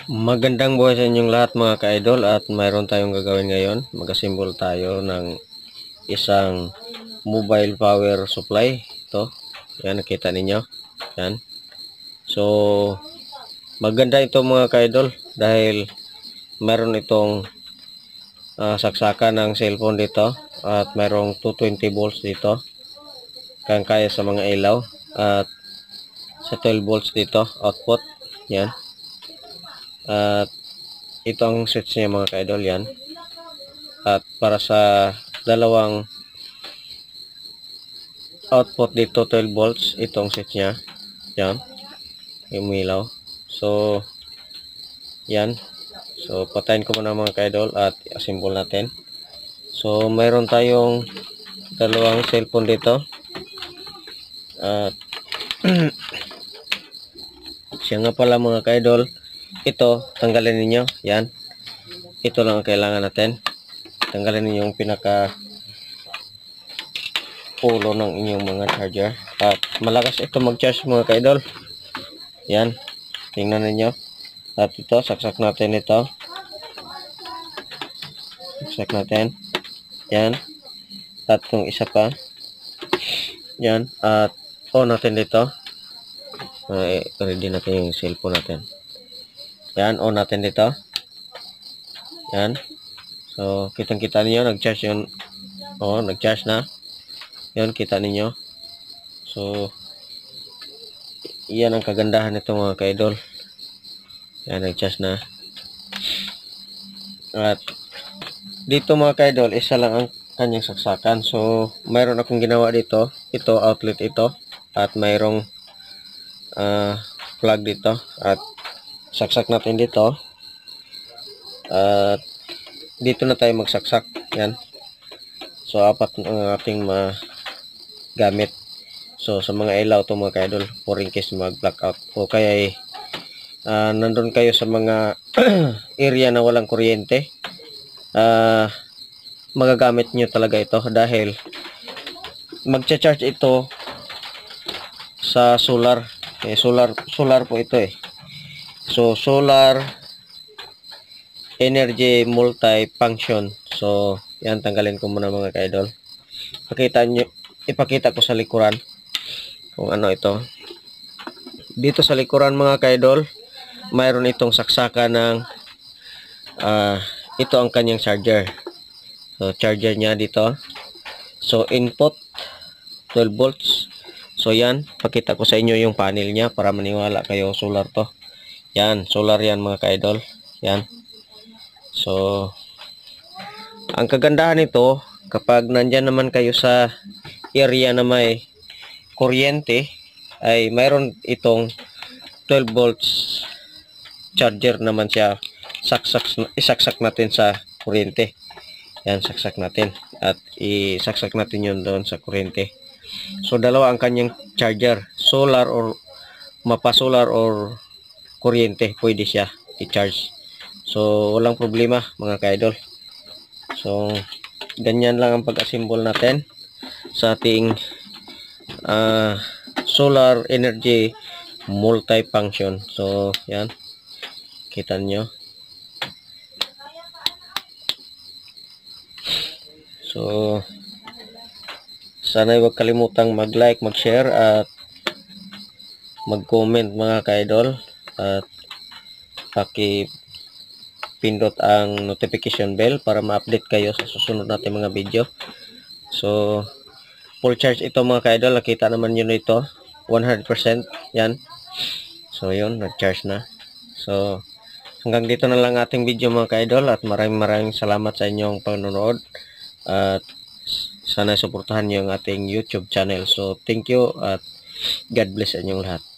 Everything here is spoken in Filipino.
Magandang buhay sa inyong lahat mga ka-idol, at mayroon tayong gagawin ngayon. Mag-assemble tayo ng isang mobile power supply. Ito, yan, nakita ninyo. Yan. So, maganda ito mga ka-idol dahil mayroon itong saksakan ng cellphone dito at mayroong 220 volts dito. Kaya sa mga ilaw at sa 12 volts dito output. Yan. At ito ang switch niya mga ka-idol, yan. At para sa dalawang output dito 12 volts, itong switch niya, yan, umilaw. So yan, so patayin ko muna mga ka-idol at assemble natin. So mayroon tayong dalawang cellphone dito at siya nga pala mga ka-idol, ito tanggalin ninyo, yan. Ito lang ang kailangan natin. Tanggalin ninyo yung pinaka pulo ng inyong mga charger. At malakas ito mag-charge mga ka-idol. Yan. Tingnan ninyo. At ito, saksak natin ito. Saksak natin. Yan. At yung isa pa. Yan. At on natin dito. Ready natin yung cellphone natin. Yan, on natin dito. Yan. So, kitang-kita niyo nag-charge yun. Oh, nag-charge na. Yan, kita niyo. So, iyan ang kagandahan nito mga ka-idol. Yan, nag-charge na. At dito mga ka-idol, isa lang ang kanyang saksakan. So, mayroon akong ginawa dito. Ito, outlet ito. At mayroong plug dito. At saksak natin dito. At dito na tayo magsaksak. Yan. So apat ang ating magamit. So sa mga ilaw to mga ka-idol, for in case mag blackout o kaya nandun kayo sa mga area na walang kuryente, magagamit nyo talaga ito dahil magcha-charge ito sa solar. Solar po ito eh. So solar energy multi-function. So yan, tanggalin ko muna mga ka-idol. Ipakita ko sa likuran kung ano ito. Dito sa likuran mga ka-idol, mayroon itong saksakan ng ito ang kanyang charger. So charger niya dito. So input 12 volts. So yan, pakita ko sa inyo yung panel niya para maniwala kayo solar to. Yan, solar yan mga ka-idol. Yan. So, ang kagandahan nito, kapag nandyan naman kayo sa area na may kuryente, ay mayroon itong 12 volts charger naman siya. Isaksak natin sa kuryente. Yan, saksak natin. At isaksak natin yun doon sa kuryente. So, dalawa ang kanyang charger. Solar or mapa-solar or kuryente, pwede siya i-charge. So, walang problema mga ka-idol. So, ganyan lang ang pag-assemble natin sa ating solar energy multi-function. So, yan. Kita nyo. So, sana huwag kalimutang mag-like, mag-share, at mag-comment mga ka-idol. At pindot ang notification bell para ma-update kayo sa susunod natin mga video. So, full charge ito mga ka-idol. Nakita naman nyo nito. 100%. Yan. So, yun. Nag-charge na. So, hanggang dito na lang ating video mga ka-idol. At maraming salamat sa inyong panonood. At sana suportahan nyo ang ating YouTube channel. So, thank you at God bless sa inyong lahat.